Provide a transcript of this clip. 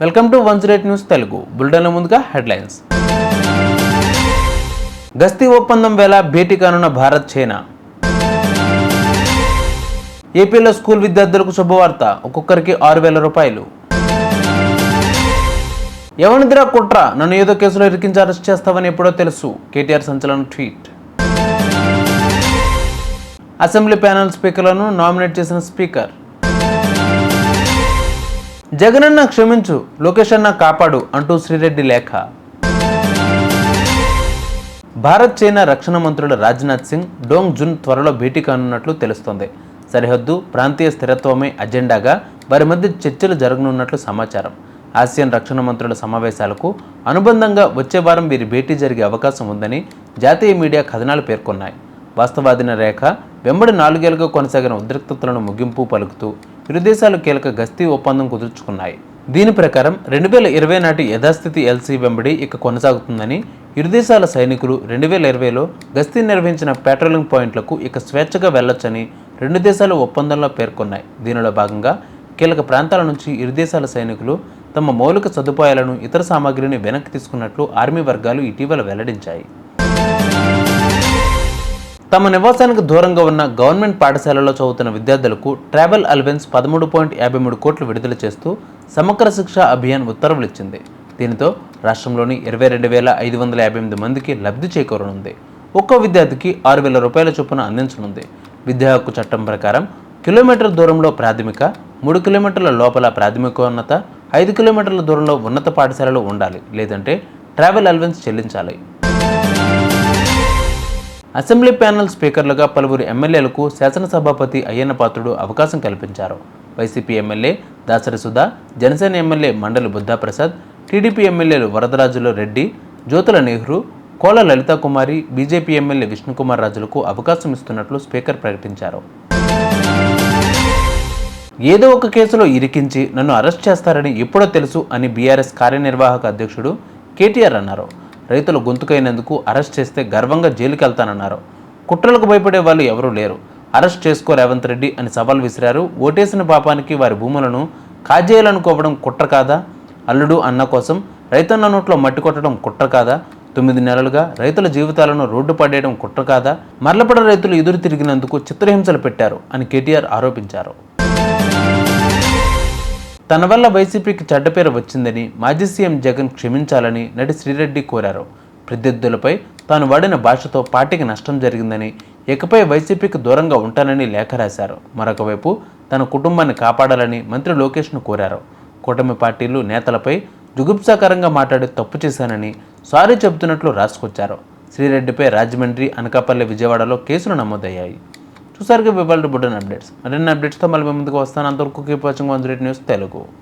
Welcome to 108 news Telugu బులెటిన్ల ముందుగా headlines. గస్తీ ఒప్పందం వేళ భేటీ కానున్న భారత్ చైనా. ఏపీలో స్కూల్ విద్యార్థులకు శుభవార్త, ఒక్కొక్కరికి 6,000 రూపాయలు. ఎవరిదిరా కుట్ర, నన్ను ఏదో కేసులో ఇరికించి అరెస్ట్ చేస్తావని ఎప్పుడో తెలుసు, కేటీఆర్ సంచలన ట్వీట్. అసెంబ్లీ ప్యానెల్ స్పీకర్లను నామినేట్ చేసిన స్పీకర్. జగనన్న క్షమించు, లోకేష్ అన్న కాపాడు అంటూ శ్రీరెడ్డి లేఖ. భారత్ చైనా రక్షణ మంత్రులు రాజ్నాథ్ సింగ్, డోంగ్ జున్ త్వరలో భేటీ కానున్నట్లు తెలుస్తోంది. సరిహద్దు ప్రాంతీయ స్థిరత్వమే అజెండాగా వారి మధ్య చర్చలు జరగనున్నట్లు సమాచారం. ఆసియన్ రక్షణ మంత్రుల సమావేశాలకు అనుబంధంగా వచ్చే వారం వీరి భేటీ జరిగే అవకాశం ఉందని జాతీయ మీడియా కథనాలు పేర్కొన్నాయి. వాస్తవాధీన రేఖ వెంబడి 4 ఏళ్లుగా కొనసాగిన ఉద్రిక్తతలను ముగింపు పలుకుతూ ఇరు దేశాలు కీలక గస్తీ ఒప్పందం కుదుర్చుకున్నాయి. దీని ప్రకారం 2020 నాటి యథాస్థితి ఎల్సీ వెంబడి ఇక కొనసాగుతుందని, ఇరు దేశాల సైనికులు 2020లో గస్తీ నిర్వహించిన పెట్రోలింగ్ పాయింట్లకు ఇక స్వేచ్ఛగా వెళ్లొచ్చని రెండు దేశాలు ఒప్పందంలో పేర్కొన్నాయి. దీనిలో భాగంగా కీలక ప్రాంతాల నుంచి ఇరు దేశాల సైనికులు తమ మౌలిక సదుపాయాలను, ఇతర సామాగ్రిని వెనక్కి తీసుకున్నట్లు ఆర్మీ వర్గాలు ఇటీవల వెల్లడించాయి. తమ నివాసానికి దూరంగా ఉన్న గవర్నమెంట్ పాఠశాలలో చదువుతున్న విద్యార్థులకు ట్రావెల్ అలవెన్స్ 13.53 కోట్లు విడుదల చేస్తూ సమగ్ర శిక్ష అభియాన్ ఉత్తర్వులు ఇచ్చింది. దీనితో రాష్ట్రంలోని 22,558 మందికి లబ్ధి చేకూరనుంది. ఒక్కో విద్యార్థికి 6,000 రూపాయల చొప్పున అందించనుంది. విద్యా హక్కు చట్టం ప్రకారం కిలోమీటర్ దూరంలో ప్రాథమిక, 3 కిలోమీటర్ల లోపల ప్రాథమికోన్నత, 5 కిలోమీటర్ల దూరంలో ఉన్నత పాఠశాలలు ఉండాలి, లేదంటే ట్రావెల్ అలవెన్స్ చెల్లించాలి. అసెంబ్లీ ప్యానెల్ స్పీకర్లుగా పలువురు ఎమ్మెల్యేలకు శాసనసభాపతి అయ్యన్న పాత్రుడు అవకాశం కల్పించారు. YCP MLA Dasari Sudha, Janasena MLA మండలి బుద్ధాప్రసాద్, టీడీపీ ఎమ్మెల్యేలు వరదరాజుల రెడ్డి, జ్యోతుల నెహ్రూ, కోల లలితాకుమారి, బీజేపీ ఎమ్మెల్యే విష్ణుకుమార్ రాజులకు అవకాశం ఇస్తున్నట్లు స్పీకర్ ప్రకటించారు. ఏదో ఒక కేసులో ఇరికించి నన్ను అరెస్ట్ చేస్తారని ఎప్పుడో తెలుసు అని బీఆర్ఎస్ కార్యనిర్వాహక అధ్యక్షుడు కేటీఆర్ అన్నారు. రైతులు గొంతుకైనందుకు అరెస్ట్ చేస్తే గర్వంగా జైలుకి వెళ్తానన్నారు. కుట్రలకు భయపడే వాళ్ళు ఎవరూ లేరు, అరెస్ట్ చేసుకో రేవంత్ రెడ్డి అని సవాల్ విసిరారు. ఓటేసిన పాపానికి వారి భూములను కాజేయాలనుకోవడం కుట్ర కాదా? అల్లుడు అన్న కోసం రైతన్న నోట్లో మట్టి కొట్టడం కుట్ర కాదా? 9 నెలలుగా రైతుల జీవితాలను రోడ్డు పడేయడం కుట్ర కాదా? మరలపడ రైతులు ఎదురు తిరిగినందుకు చిత్రహింసలు పెట్టారు అని కేటీఆర్ ఆరోపించారు. తన వల్ల వైసీపీకి చెడ్డ పేరు వచ్చిందని మాజీ సీఎం జగన్ క్షమించాలని నటి శ్రీరెడ్డి కోరారు. ప్రత్యర్థులపై తాను వాడిన భాషతో పార్టీకి నష్టం జరిగిందని, ఇకపై వైసీపీకి దూరంగా ఉంటానని లేఖ రాశారు. మరొకవైపు తన కుటుంబాన్ని కాపాడాలని మంత్రి లోకేష్ను కోరారు. కూటమి పార్టీలు నేతలపై జుగుప్సాకరంగా మాట్లాడి తప్పు చేశానని సారీ చెబుతున్నట్లు రాసుకొచ్చారు. శ్రీరెడ్డిపై రాజమండ్రి, అనకాపల్లి, విజయవాడలో కేసులు నమోదయ్యాయి. చూసారుగా వివాళ బులెటిన్ అప్డేట్స్. మరిన్ని అప్డేట్స్తో మళ్ళీ ముందుకు వస్తాను. అంతవరకు కీప్ వాచింగ్ 108 న్యూస్ తెలుగు.